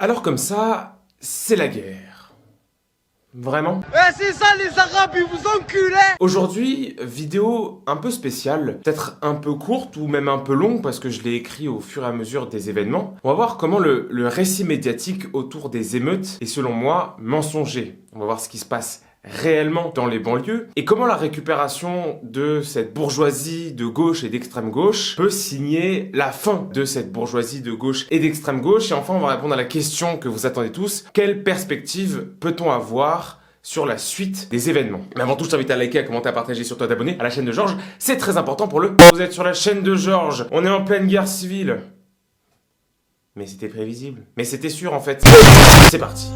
Alors comme ça, c'est la guerre. Vraiment? C'est ça les Arabes, ils vous enculez! Aujourd'hui, vidéo un peu spéciale, peut-être un peu courte ou même un peu longue parce que je l'ai écrit au fur et à mesure des événements. On va voir comment le récit médiatique autour des émeutes est selon moi mensonger. On va voir ce qui se passe réellement dans les banlieues et comment la récupération de cette bourgeoisie de gauche et d'extrême gauche peut signer la fin de cette bourgeoisie de gauche et d'extrême gauche. Et enfin, on va répondre à la question que vous attendez tous. Quelle perspective peut-on avoir sur la suite des événements? Mais avant tout, je t'invite à liker, à commenter, à partager, surtout à t'abonner à la chaîne de Georges. C'est très important pour le... Vous êtes sur la chaîne de Georges. On est en pleine guerre civile. Mais c'était prévisible. Mais c'était sûr en fait. C'est parti.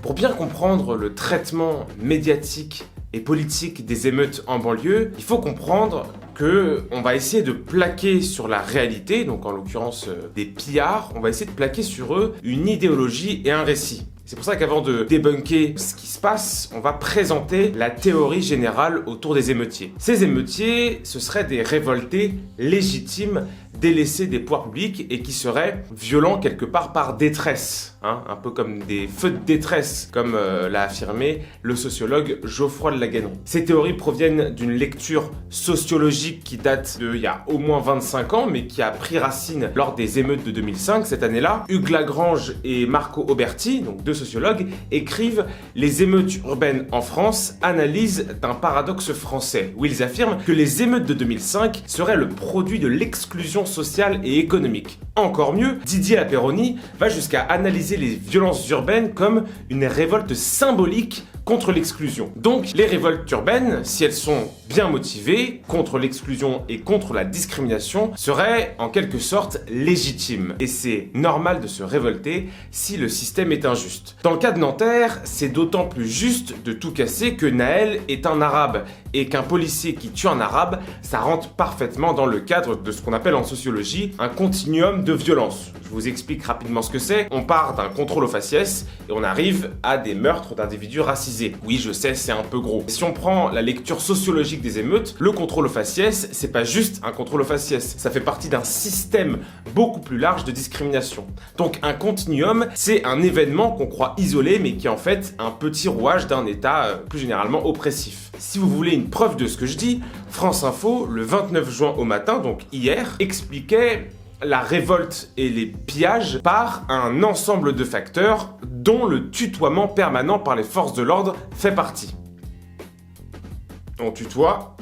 Pour bien comprendre le traitement médiatique et politique des émeutes en banlieue, il faut comprendre que on va essayer de plaquer sur la réalité, donc en l'occurrence des pillards, on va essayer de plaquer sur eux une idéologie et un récit. C'est pour ça qu'avant de débunker ce qui se passe, on va présenter la théorie générale autour des émeutiers. Ces émeutiers, ce seraient des révoltés légitimes délaissés des pouvoirs publics et qui seraient violents quelque part par détresse, un peu comme des feux de détresse, comme l'a affirmé le sociologue Geoffroy de Laguénon. Ces théories proviennent d'une lecture sociologique qui date d'il y a au moins 25 ans, mais qui a pris racine lors des émeutes de 2005. Cette année-là, Hugues Lagrange et Marco Oberti, donc deux sociologues, écrivent « Les émeutes urbaines en France, analyse d'un paradoxe français », où ils affirment que les émeutes de 2005 seraient le produit de l'exclusion sociale et économique. Encore mieux, Didier Lapéronie va jusqu'à analyser les violences urbaines comme une révolte symbolique contre l'exclusion. Donc, les révoltes urbaines, si elles sont bien motivées, contre l'exclusion et contre la discrimination, seraient en quelque sorte légitimes. Et c'est normal de se révolter si le système est injuste. Dans le cas de Nanterre, c'est d'autant plus juste de tout casser que Naël est un arabe et qu'un policier qui tue un arabe, ça rentre parfaitement dans le cadre de ce qu'on appelle en sociologie un continuum de violence. Je vous explique rapidement ce que c'est. On part d'un contrôle aux faciès et on arrive à des meurtres d'individus racisés. Oui, je sais, c'est un peu gros. Si on prend la lecture sociologique des émeutes, le contrôle aux faciès, c'est pas juste un contrôle aux faciès. Ça fait partie d'un système beaucoup plus large de discrimination. Donc un continuum, c'est un événement qu'on croit isolé, mais qui est en fait un petit rouage d'un état plus généralement oppressif. Si vous voulez une preuve de ce que je dis, France Info, le 29 juin au matin, donc hier, expliquait la révolte et les pillages par un ensemble de facteurs dont le tutoiement permanent par les forces de l'ordre fait partie. On tutoie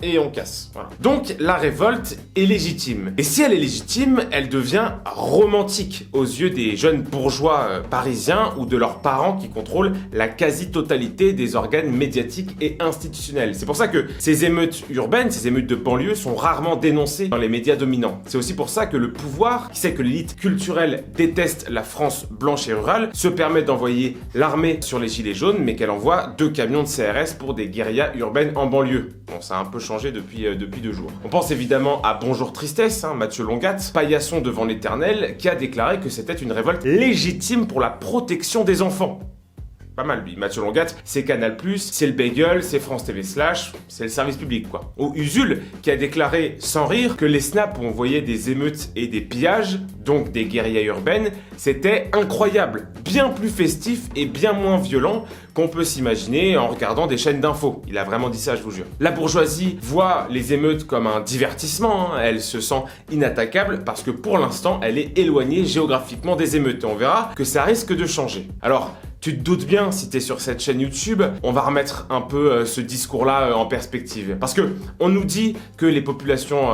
et on casse. Voilà. Donc la révolte est légitime. Et si elle est légitime, elle devient romantique aux yeux des jeunes bourgeois parisiens ou de leurs parents qui contrôlent la quasi-totalité des organes médiatiques et institutionnels. C'est pour ça que ces émeutes urbaines, ces émeutes de banlieue sont rarement dénoncées dans les médias dominants. C'est aussi pour ça que le pouvoir, qui sait que l'élite culturelle déteste la France blanche et rurale, se permet d'envoyer l'armée sur les gilets jaunes, mais qu'elle envoie 2 camions de CRS pour des guérillas urbaines en banlieue. Bon, ça a un peu changé depuis 2 jours. On pense évidemment à Bonjour Tristesse, Mathieu Longat, paillasson devant l'éternel, qui a déclaré que c'était une révolte légitime pour la protection des enfants. Pas mal lui, Mathieu Longat, c'est Canal+, c'est le Bagel, c'est France TV Slash, c'est le service public quoi. Ou Usul, qui a déclaré sans rire que les snaps où on voyait des émeutes et des pillages, donc des guérillas urbaines, c'était incroyable, bien plus festif et bien moins violent qu'on peut s'imaginer en regardant des chaînes d'infos. Il a vraiment dit ça, je vous jure. La bourgeoisie voit les émeutes comme un divertissement, elle se sent inattaquable parce que pour l'instant, elle est éloignée géographiquement des émeutes et on verra que ça risque de changer. Alors, tu te doutes bien, si t'es sur cette chaîne YouTube, on va remettre un peu ce discours-là en perspective. Parce que on nous dit que les populations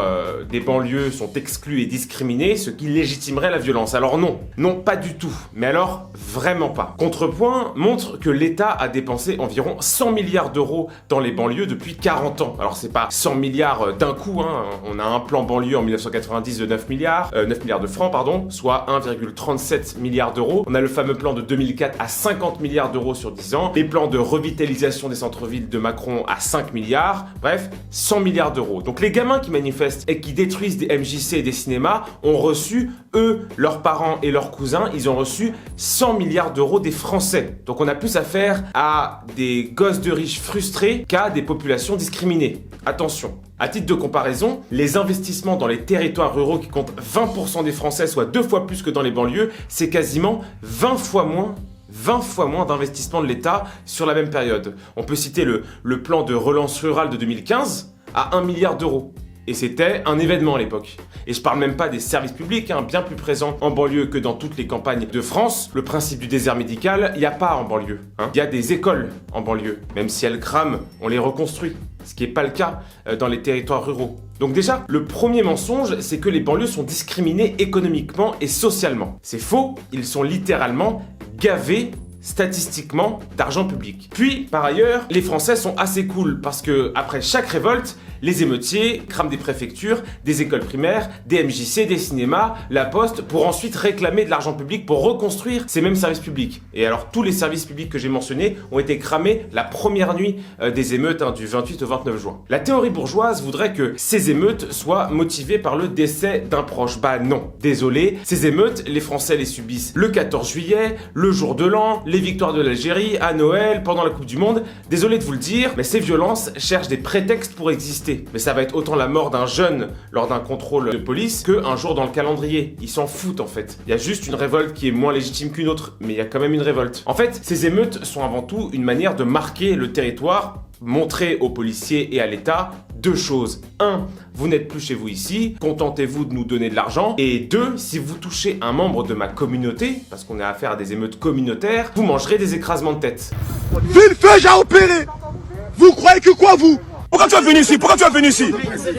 des banlieues sont exclues et discriminées, ce qui légitimerait la violence. Alors non, non pas du tout. Mais alors, vraiment pas. Contrepoint montre que l'État a dépensé environ 100 milliards d'euros dans les banlieues depuis 40 ans. Alors c'est pas 100 milliards d'un coup, on a un plan banlieue en 1990 de 9 milliards de francs, pardon, soit 1,37 milliard d'euros. On a le fameux plan de 2004 à 5 50 milliards d'euros sur 10 ans, les plans de revitalisation des centres-villes de Macron à 5 milliards, bref, 100 milliards d'euros. Donc les gamins qui manifestent et qui détruisent des MJC et des cinémas ont reçu, eux, leurs parents et leurs cousins, ils ont reçu 100 milliards d'euros des Français. Donc on a plus affaire à des gosses de riches frustrés qu'à des populations discriminées. Attention. À titre de comparaison, les investissements dans les territoires ruraux qui comptent 20% des Français, soit 2 fois plus que dans les banlieues, c'est quasiment 20 fois moins d'investissement de l'État sur la même période. On peut citer le plan de relance rurale de 2015 à 1 milliard d'euros. Et c'était un événement à l'époque. Et je parle même pas des services publics, bien plus présents en banlieue que dans toutes les campagnes de France. Le principe du désert médical, il n'y a pas en banlieue. Il y a des écoles en banlieue. Même si elles crament, on les reconstruit. Ce qui n'est pas le cas dans les territoires ruraux. Donc déjà, le premier mensonge, c'est que les banlieues sont discriminées économiquement et socialement. C'est faux, ils sont littéralement gavés statistiquement d'argent public. Puis, par ailleurs, les Français sont assez cool parce que après chaque révolte, les émeutiers crament des préfectures, des écoles primaires, des MJC, des cinémas, la poste, pour ensuite réclamer de l'argent public pour reconstruire ces mêmes services publics. Et alors, tous les services publics que j'ai mentionnés ont été cramés la première nuit des émeutes du 28 au 29 juin. La théorie bourgeoise voudrait que ces émeutes soient motivées par le décès d'un proche. Bah non, désolé, ces émeutes, les Français les subissent le 14 juillet, le jour de l'an, les victoires de l'Algérie, à Noël, pendant la Coupe du Monde. Désolé de vous le dire, mais ces violences cherchent des prétextes pour exister. Mais ça va être autant la mort d'un jeune lors d'un contrôle de police qu'un jour dans le calendrier. Ils s'en foutent en fait. Il y a juste une révolte qui est moins légitime qu'une autre, mais il y a quand même une révolte. En fait, ces émeutes sont avant tout une manière de marquer le territoire, montrer aux policiers et à l'État 2 choses. 1, vous n'êtes plus chez vous ici, contentez-vous de nous donner de l'argent. Et 2, si vous touchez un membre de ma communauté, parce qu'on a affaire à des émeutes communautaires, vous mangerez des écrasements de tête. Villefeuille a opéré. Vous croyez que quoi, vous? Pourquoi tu es venu ici? Pourquoi tu es venu ici?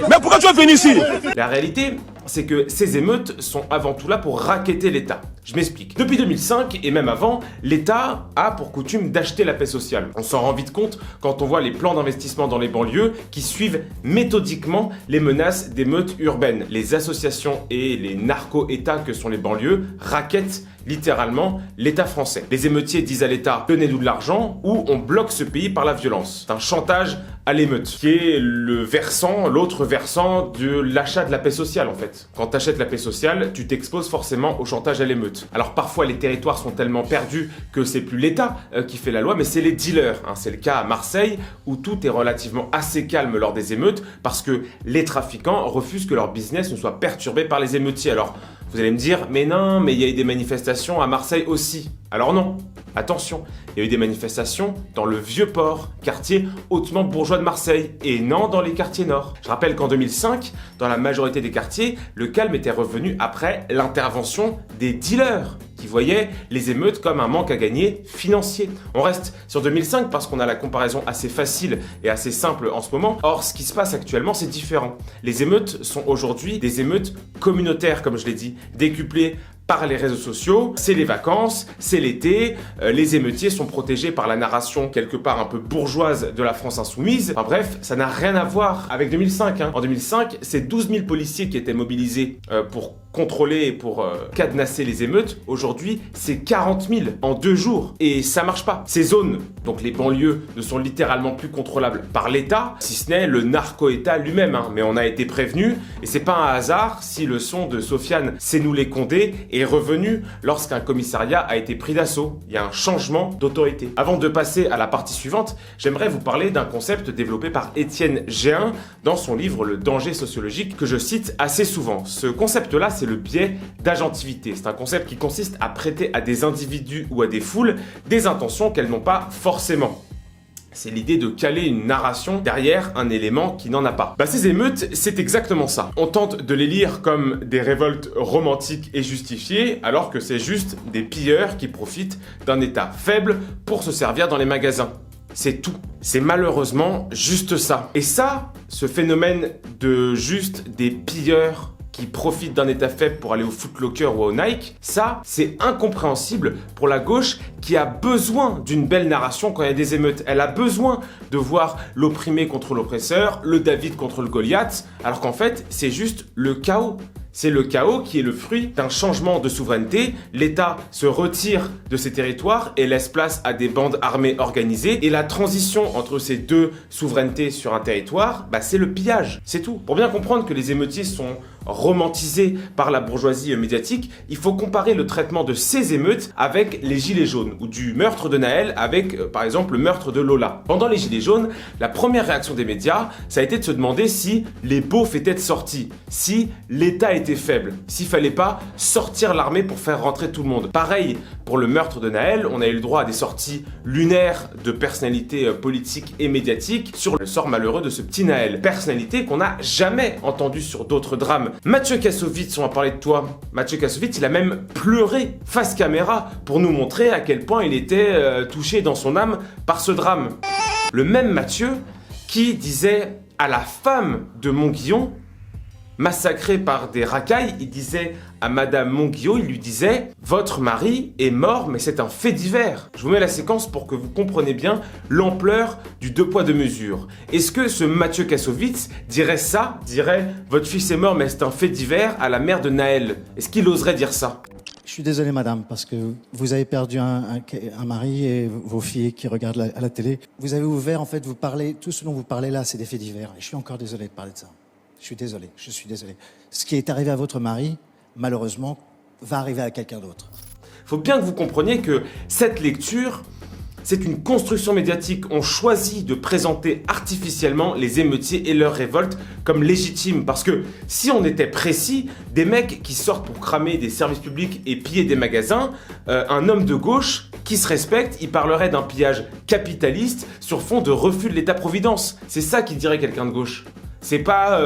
Mais pourquoi tu es venu ici? La réalité, c'est que ces émeutes sont avant tout là pour racketter l'État. Je m'explique. Depuis 2005, et même avant, l'État a pour coutume d'acheter la paix sociale. On s'en rend vite compte quand on voit les plans d'investissement dans les banlieues qui suivent méthodiquement les menaces d'émeutes urbaines. Les associations et les narco-États que sont les banlieues rackettent littéralement l'État français. Les émeutiers disent à l'État « donnez-nous de l'argent » ou « on bloque ce pays par la violence ». C'est un chantage à l'émeute, qui est l'autre versant de l'achat de la paix sociale en fait. Quand tu achètes la paix sociale, tu t'exposes forcément au chantage à l'émeute. Alors parfois les territoires sont tellement perdus que c'est plus l'État qui fait la loi, mais c'est les dealers. C'est le cas à Marseille où tout est relativement assez calme lors des émeutes parce que les trafiquants refusent que leur business ne soit perturbé par les émeutiers. Alors vous allez me dire, mais non, mais il y a eu des manifestations à Marseille aussi. Alors non, attention, il y a eu des manifestations dans le Vieux-Port, quartier hautement bourgeois de Marseille, et non dans les quartiers nord. Je rappelle qu'en 2005, dans la majorité des quartiers, le calme était revenu après l'intervention des dealers, qui voyaient les émeutes comme un manque à gagner financier. On reste sur 2005 parce qu'on a la comparaison assez facile et assez simple en ce moment. Or, ce qui se passe actuellement, c'est différent. Les émeutes sont aujourd'hui des émeutes communautaires, comme je l'ai dit, décuplées par les réseaux sociaux, c'est les vacances, c'est l'été, les émeutiers sont protégés par la narration quelque part un peu bourgeoise de la France insoumise. Enfin bref, ça n'a rien à voir avec 2005. En 2005, c'est 12 000 policiers qui étaient mobilisés pour contrôler et pour cadenasser les émeutes. Aujourd'hui, c'est 40 000 en 2 jours. Et ça marche pas. Ces zones, donc les banlieues, ne sont littéralement plus contrôlables par l'État, si ce n'est le narco-État lui-même. Mais on a été prévenu, et c'est pas un hasard si le son de Sofiane Sénoulé-Condé est revenu lorsqu'un commissariat a été pris d'assaut. Il y a un changement d'autorité. Avant de passer à la partie suivante, j'aimerais vous parler d'un concept développé par Étienne Géhin dans son livre Le danger sociologique que je cite assez souvent. Ce concept-là, c'est le biais d'agentivité. C'est un concept qui consiste à prêter à des individus ou à des foules des intentions qu'elles n'ont pas forcément. C'est l'idée de caler une narration derrière un élément qui n'en a pas. Ces émeutes, c'est exactement ça. On tente de les lire comme des révoltes romantiques et justifiées, alors que c'est juste des pilleurs qui profitent d'un état faible pour se servir dans les magasins. C'est tout. C'est malheureusement juste ça. Et ça, ce phénomène de juste des pilleurs qui profitent d'un état faible pour aller au Foot Locker ou au Nike, ça, c'est incompréhensible pour la gauche qui a besoin d'une belle narration quand il y a des émeutes. Elle a besoin de voir l'opprimé contre l'oppresseur, le David contre le Goliath, alors qu'en fait, c'est juste le chaos. C'est le chaos qui est le fruit d'un changement de souveraineté. L'État se retire de ses territoires et laisse place à des bandes armées organisées. Et la transition entre ces deux souverainetés sur un territoire, c'est le pillage. C'est tout. Pour bien comprendre que les émeutiers sont romantisés par la bourgeoisie médiatique, il faut comparer le traitement de ces émeutes avec les Gilets jaunes ou du meurtre de Naël avec, par exemple, le meurtre de Lola. Pendant les Gilets jaunes, la première réaction des médias, ça a été de se demander si les beaufs étaient sortis, si l'État était faible, s'il fallait pas sortir l'armée pour faire rentrer tout le monde. Pareil pour le meurtre de Naël, on a eu le droit à des sorties lunaires de personnalités politiques et médiatiques sur le sort malheureux de ce petit Naël. Personnalité qu'on n'a jamais entendue sur d'autres drames. Mathieu Kassovitz, on va parler de toi. Mathieu Kassovitz, il a même pleuré face caméra pour nous montrer à quel point il était touché dans son âme par ce drame. Le même Mathieu qui disait à la femme de Montguillon, massacrée par des racailles, il disait à Madame Montguillon, il lui disait « Votre mari est mort, mais c'est un fait divers ». Je vous mets la séquence pour que vous compreniez bien l'ampleur du deux poids deux mesures. Est-ce que ce Mathieu Kassovitz dirait ça, dirait « Votre fils est mort, mais c'est un fait divers » à la mère de Naël? Est-ce qu'il oserait dire ça? Je suis désolé, madame, parce que vous avez perdu un mari et vos filles qui regardent à la télé. Vous avez ouvert, en fait, vous parlez, tout ce dont vous parlez là, c'est des faits divers. Et je suis encore désolé de parler de ça. Je suis désolé. Ce qui est arrivé à votre mari, malheureusement, va arriver à quelqu'un d'autre. Il faut bien que vous compreniez que cette lecture, c'est une construction médiatique. On choisit de présenter artificiellement les émeutiers et leurs révoltes comme légitimes. Parce que si on était précis, des mecs qui sortent pour cramer des services publics et piller des magasins, un homme de gauche qui se respecte, il parlerait d'un pillage capitaliste sur fond de refus de l'État-providence. C'est ça qu'il dirait quelqu'un de gauche. C'est pas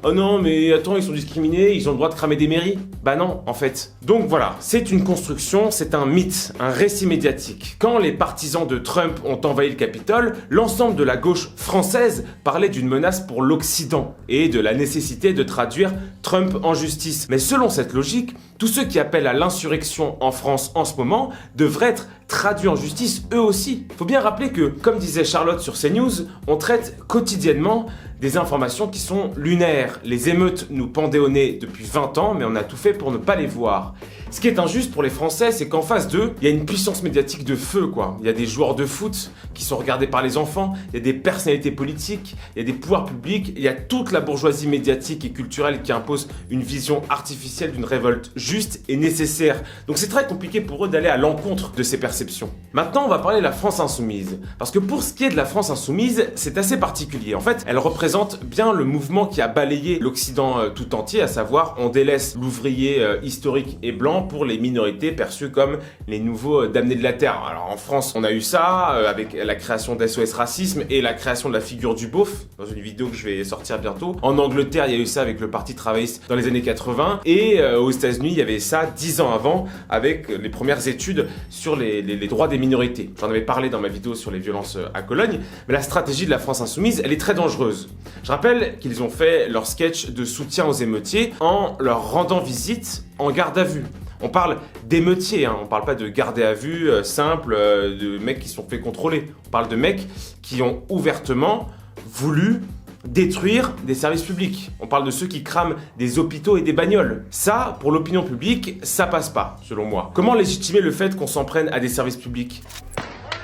oh non mais attends, ils sont discriminés, ils ont le droit de cramer des mairies. Bah non, en fait. Donc voilà, c'est une construction, c'est un mythe, un récit médiatique. Quand les partisans de Trump ont envahi le Capitole, l'ensemble de la gauche française parlait d'une menace pour l'Occident et de la nécessité de traduire Trump en justice. Mais selon cette logique, tous ceux qui appellent à l'insurrection en France en ce moment devraient être traduits en justice eux aussi. Faut bien rappeler que, comme disait Charlotte sur CNews, on traite quotidiennement des informations qui sont lunaires. Les émeutes nous pendaient au nez depuis 20 ans, mais on a tout fait pour ne pas les voir. Ce qui est injuste pour les Français, c'est qu'en face d'eux, il y a une puissance médiatique de feu, quoi. Il y a des joueurs de foot qui sont regardés par les enfants, il y a des personnalités politiques, il y a des pouvoirs publics, il y a toute la bourgeoisie médiatique et culturelle qui impose une vision artificielle d'une révolte juste et nécessaire. Donc c'est très compliqué pour eux d'aller à l'encontre de ces perceptions. Maintenant, on va parler de la France insoumise. Parce que pour ce qui est de la France insoumise, c'est assez particulier. En fait, elle représente bien le mouvement qui a balayé l'Occident tout entier, à savoir on délaisse l'ouvrier historique et blanc pour les minorités perçues comme les nouveaux damnés de la terre. Alors en France, on a eu ça avec la création d'SOS Racisme et la création de la figure du beauf, dans une vidéo que je vais sortir bientôt. En Angleterre, il y a eu ça avec le Parti travailliste dans les années 80 et aux États-Unis, il y avait ça 10 ans avant avec les premières études sur les droits des minorités. J'en avais parlé dans ma vidéo sur les violences à Cologne, mais la stratégie de la France insoumise, elle est très dangereuse. Je rappelle qu'ils ont fait leur sketch de soutien aux émeutiers en leur rendant visite en garde à vue. On parle d'émeutiers, on parle pas de gardés à vue simple, de mecs qui se sont fait contrôler. On parle de mecs qui ont ouvertement voulu détruire des services publics. On parle de ceux qui crament des hôpitaux et des bagnoles. Ça, pour l'opinion publique, ça passe pas, selon moi. Comment légitimer le fait qu'on s'en prenne à des services publics?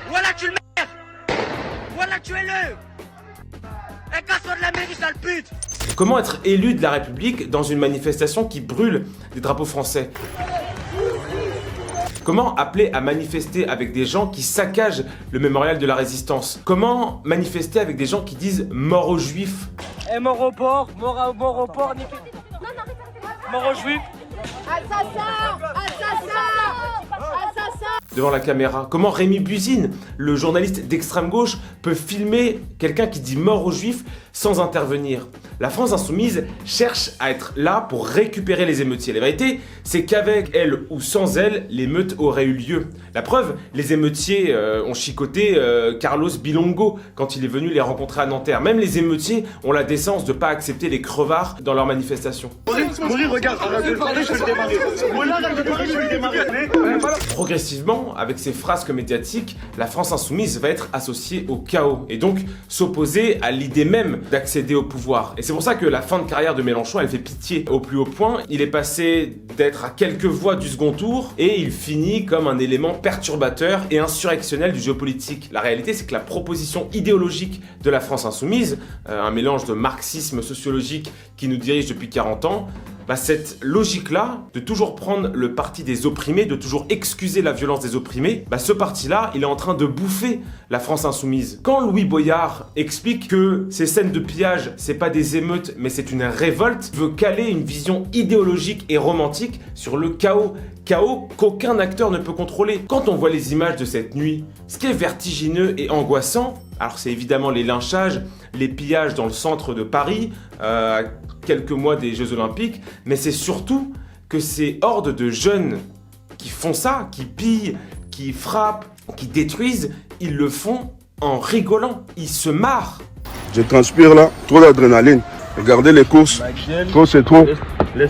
Voilà, tu le merde. Voilà, tu es le. Et casse-toi de la mairie, sale pute. Comment être élu de la République dans une manifestation qui brûle des drapeaux français? Comment appeler à manifester avec des gens qui saccagent le mémorial de la Résistance? Comment manifester avec des gens qui disent mort aux juifs? Mort au port, mort au port, niqué. Mort aux juifs. Assassin! Assassin! Assassin! Devant la caméra. Comment Rémi Buzine, le journaliste d'extrême gauche, peut filmer quelqu'un qui dit mort aux juifs sans intervenir? La France insoumise cherche à être là pour récupérer les émeutiers. La vérité, c'est qu'avec elle ou sans elle, l'émeute aurait eu lieu. La preuve, les émeutiers ont chicoté Carlos Bilongo quand il est venu les rencontrer à Nanterre. Même les émeutiers ont la décence de ne pas accepter les crevards dans leur manifestation. Mourir, regarde, arrête de parler, je vais le démarrer. Voilà, arrête de parler, je vais le démarrer. Progressivement, temps, avec ses frasques médiatiques, la France insoumise va être associée au chaos et donc s'opposer à l'idée même d'accéder au pouvoir. Et c'est pour ça que la fin de carrière de Mélenchon, elle fait pitié au plus haut point. Il est passé d'être à quelques voix du second tour et il finit comme un élément perturbateur et insurrectionnel du jeu politique. La réalité, c'est que la proposition idéologique de la France insoumise, un mélange de marxisme sociologique qui nous dirige depuis 40 ans, cette logique-là, de toujours prendre le parti des opprimés, de toujours excuser la violence des opprimés, ce parti-là, il est en train de bouffer la France insoumise. Quand Louis Boyard explique que ces scènes de pillage, c'est pas des émeutes, mais c'est une révolte, il veut caler une vision idéologique et romantique sur le chaos. Chaos qu'aucun acteur ne peut contrôler. Quand on voit les images de cette nuit, ce qui est vertigineux et angoissant, alors c'est évidemment les lynchages, les pillages dans le centre de Paris, quelques mois des Jeux Olympiques, mais c'est surtout que ces hordes de jeunes qui font ça, qui pillent, qui frappent, qui détruisent, ils le font en rigolant, ils se marrent. Je transpire là, trop d'adrénaline. Regardez les courses, trop c'est trop,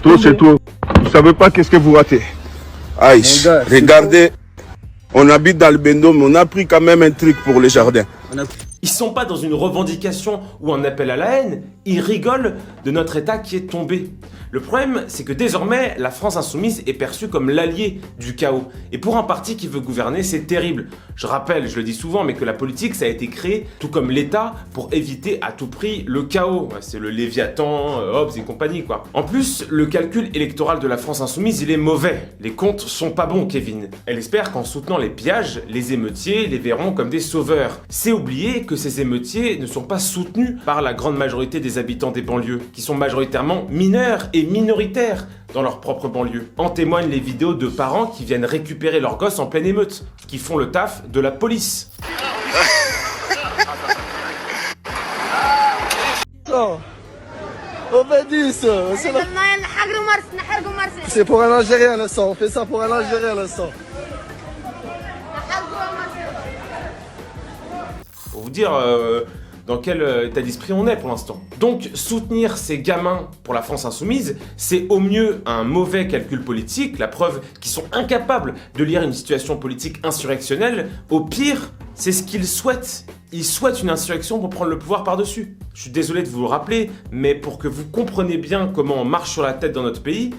trop c'est trop. Vous savez pas qu'est-ce que vous ratez. Aïe, regardez, on habite dans le bendo, mais on a pris quand même un truc pour les jardins. Ils sont pas dans une revendication ou un appel à la haine, ils rigolent de notre État qui est tombé. Le problème, c'est que désormais, la France insoumise est perçue comme l'allié du chaos. Et pour un parti qui veut gouverner, c'est terrible. Je rappelle, je le dis souvent, mais que la politique, ça a été créé, tout comme l'État, pour éviter à tout prix le chaos. C'est le Léviathan, Hobbes et compagnie, quoi. En plus, le calcul électoral de la France insoumise, il est mauvais. Les comptes sont pas bons, Kevin. Elle espère qu'en soutenant les pillages, les émeutiers les verront comme des sauveurs. C'est oublier que ces émeutiers ne sont pas soutenus par la grande majorité des habitants des banlieues, qui sont majoritairement mineurs et minoritaires dans leur propre banlieue. En témoignent les vidéos de parents qui viennent récupérer leurs gosses en pleine émeute, qui font le taf de la police. C'est pour un Algérien le sang, on fait ça pour un Algérien le sang. Pour vous dire dans quel état d'esprit on est pour l'instant. Donc soutenir ces gamins pour la France insoumise, c'est au mieux un mauvais calcul politique, la preuve qu'ils sont incapables de lire une situation politique insurrectionnelle. Au pire, c'est ce qu'ils souhaitent. Ils souhaitent une insurrection pour prendre le pouvoir par-dessus. Je suis désolé de vous le rappeler, mais pour que vous compreniez bien comment on marche sur la tête dans notre pays,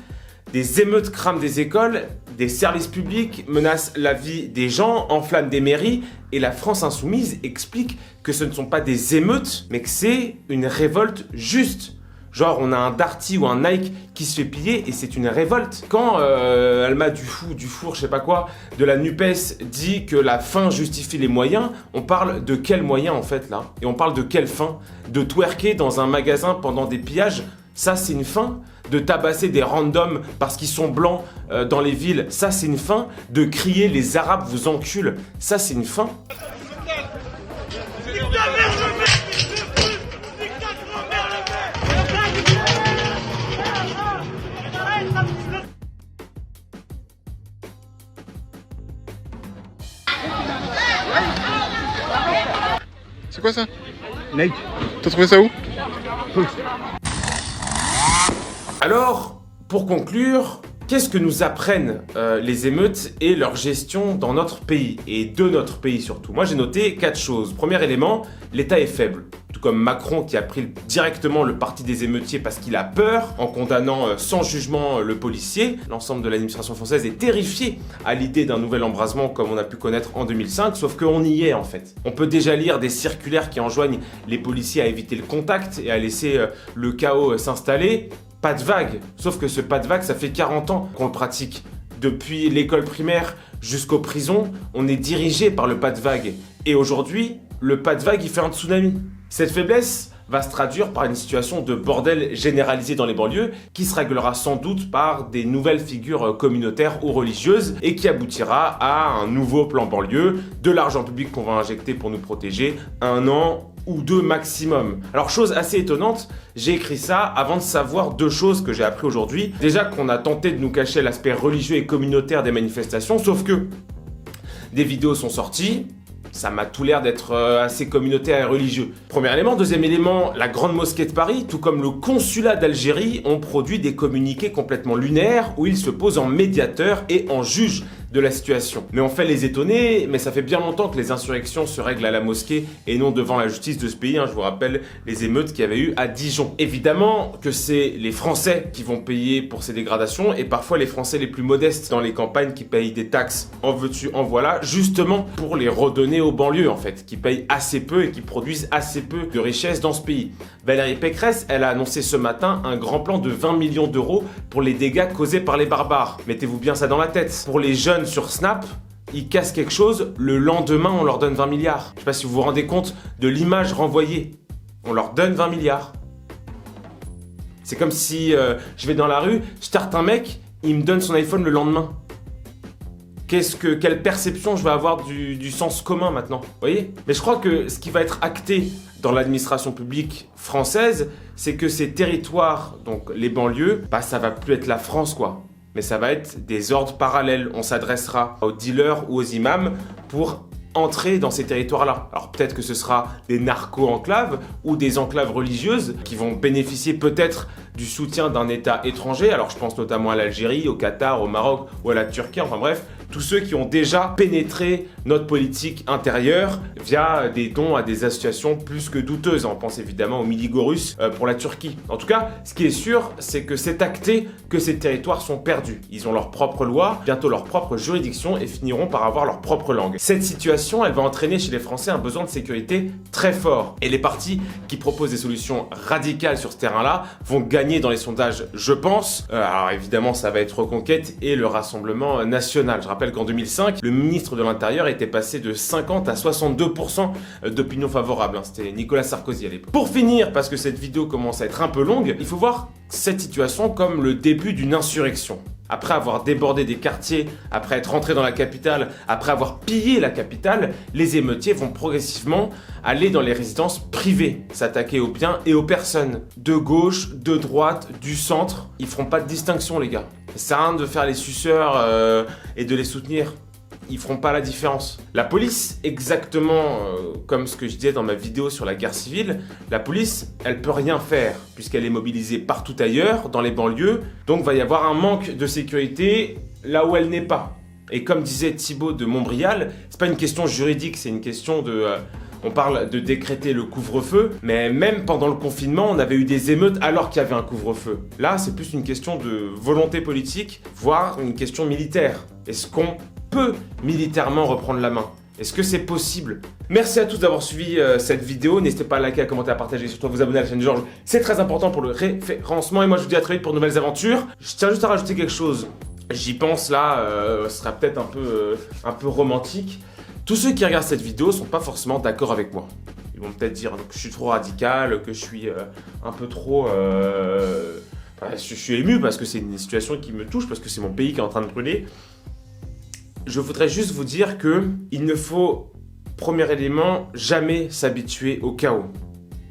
des émeutes crament des écoles, des services publics menacent la vie des gens, enflamment des mairies, et la France insoumise explique que ce ne sont pas des émeutes, mais que c'est une révolte juste. Genre, on a un Darty ou un Nike qui se fait piller et c'est une révolte. Quand Alma Dufour, je sais pas quoi, de la NUPES dit que la fin justifie les moyens, on parle de quels moyens en fait là? Et on parle de quelle fin? De twerker dans un magasin pendant des pillages? Ça, c'est une fin. De tabasser des randoms parce qu'ils sont blancs dans les villes, ça c'est une fin. De crier les Arabes vous enculent, ça c'est une fin. C'est quoi ça? Nike. T'as trouvé ça où? Alors, pour conclure, qu'est-ce que nous apprennent les émeutes et leur gestion dans notre pays, et de notre pays surtout? Moi j'ai noté 4 choses. Premier élément, l'État est faible. Tout comme Macron qui a pris directement le parti des émeutiers parce qu'il a peur, en condamnant sans jugement le policier. L'ensemble de l'administration française est terrifiée à l'idée d'un nouvel embrasement comme on a pu connaître en 2005, sauf qu'on y est en fait. On peut déjà lire des circulaires qui enjoignent les policiers à éviter le contact et à laisser le chaos s'installer. Pas de vague, sauf que ce pas de vague, ça fait 40 ans qu'on le pratique. Depuis l'école primaire jusqu'aux prisons, on est dirigé par le pas de vague. Et aujourd'hui, le pas de vague, il fait un tsunami. Cette faiblesse va se traduire par une situation de bordel généralisé dans les banlieues qui se réglera sans doute par des nouvelles figures communautaires ou religieuses et qui aboutira à un nouveau plan banlieue, de l'argent public qu'on va injecter pour nous protéger, 1 an ou 2 maximum. Alors chose assez étonnante, j'ai écrit ça avant de savoir 2 choses que j'ai appris aujourd'hui. Déjà qu'on a tenté de nous cacher l'aspect religieux et communautaire des manifestations, sauf que des vidéos sont sorties. Ça m'a tout l'air d'être assez communautaire et religieux. Premier élément. Deuxième élément, la Grande Mosquée de Paris, tout comme le consulat d'Algérie, ont produit des communiqués complètement lunaires où ils se posent en médiateurs et en juges de la situation. Mais on fait les étonner, mais ça fait bien longtemps que les insurrections se règlent à la mosquée et non devant la justice de ce pays. Je vous rappelle les émeutes qu'il y avait eu à Dijon. Évidemment que c'est les Français qui vont payer pour ces dégradations et parfois les Français les plus modestes dans les campagnes qui payent des taxes en veux-tu, en voilà, justement pour les redonner aux banlieues en fait, qui payent assez peu et qui produisent assez peu de richesses dans ce pays. Valérie Pécresse, elle a annoncé ce matin un grand plan de 20 millions d'euros pour les dégâts causés par les barbares. Mettez-vous bien ça dans la tête. Pour les jeunes sur Snap, ils cassent quelque chose, le lendemain on leur donne 20 milliards. Je sais pas si vous vous rendez compte de l'image renvoyée. On leur donne 20 milliards. C'est comme si je vais dans la rue, je starte un mec, il me donne son iPhone le lendemain. Quelle perception je vais avoir du sens commun maintenant, vous voyez? Mais je crois que ce qui va être acté dans l'administration publique française, c'est que ces territoires, donc les banlieues, bah ça va plus être la France quoi. Mais ça va être des ordres parallèles. On s'adressera aux dealers ou aux imams pour entrer dans ces territoires-là. Alors peut-être que ce sera des narco-enclaves ou des enclaves religieuses qui vont bénéficier peut-être du soutien d'un État étranger. Alors je pense notamment à l'Algérie, au Qatar, au Maroc ou à la Turquie, enfin bref, tous ceux qui ont déjà pénétré notre politique intérieure via des dons à des associations plus que douteuses. On pense évidemment au Miligorus pour la Turquie. En tout cas, ce qui est sûr, c'est que c'est acté que ces territoires sont perdus. Ils ont leur propre loi, bientôt leur propre juridiction et finiront par avoir leur propre langue. Cette situation, elle va entraîner chez les Français un besoin de sécurité très fort. Et les partis qui proposent des solutions radicales sur ce terrain-là vont gagner dans les sondages, je pense. Alors évidemment, ça va être Reconquête et le Rassemblement national. Je rappelle qu'en 2005, le ministre de l'Intérieur était passé de 50 à 62% d'opinion favorable. C'était Nicolas Sarkozy à l'époque. Pour finir, parce que cette vidéo commence à être un peu longue, il faut voir cette situation comme le début d'une insurrection. Après avoir débordé des quartiers, après être rentré dans la capitale, après avoir pillé la capitale, les émeutiers vont progressivement aller dans les résidences privées, s'attaquer aux biens et aux personnes. De gauche, de droite, du centre, ils feront pas de distinction les gars. Ça sert à rien de faire les suceurs et de les soutenir. Ils feront pas la différence. La police, exactement comme ce que je disais dans ma vidéo sur la guerre civile, la police, elle peut rien faire puisqu'elle est mobilisée partout ailleurs, dans les banlieues. Donc va y avoir un manque de sécurité là où elle n'est pas. Et comme disait Thibaut de Montbrial, c'est pas une question juridique, c'est une question de... on parle de décréter le couvre-feu, mais même pendant le confinement, on avait eu des émeutes alors qu'il y avait un couvre-feu. Là, c'est plus une question de volonté politique, voire une question militaire. Est-ce qu'on peut militairement reprendre la main? Est-ce que c'est possible? Merci à tous d'avoir suivi cette vidéo. N'hésitez pas à liker, à commenter, à partager et surtout à vous abonner à la chaîne Georges. C'est très important pour le référencement. Et moi, je vous dis à très vite pour de nouvelles aventures. Je tiens juste à rajouter quelque chose. J'y pense là, ce sera peut-être un peu romantique. Tous ceux qui regardent cette vidéo sont pas forcément d'accord avec moi. Ils vont peut-être dire que je suis trop radical, que je suis un peu trop... je suis ému parce que c'est une situation qui me touche, parce que c'est mon pays qui est en train de brûler. Je voudrais juste vous dire que il ne faut, premier élément, jamais s'habituer au chaos.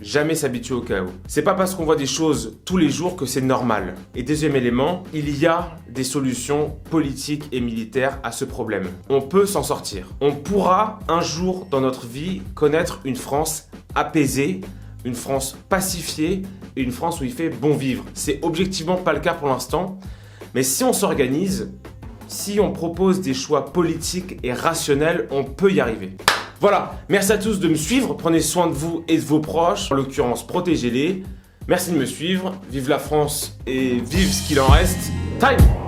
Jamais s'habituer au chaos. C'est pas parce qu'on voit des choses tous les jours que c'est normal. Et deuxième élément, il y a des solutions politiques et militaires à ce problème. On peut s'en sortir. On pourra un jour dans notre vie connaître une France apaisée, une France pacifiée et une France où il fait bon vivre. C'est objectivement pas le cas pour l'instant, mais si on s'organise, si on propose des choix politiques et rationnels, on peut y arriver. Voilà, merci à tous de me suivre, prenez soin de vous et de vos proches, en l'occurrence protégez-les. Merci de me suivre, vive la France et vive ce qu'il en reste. Time!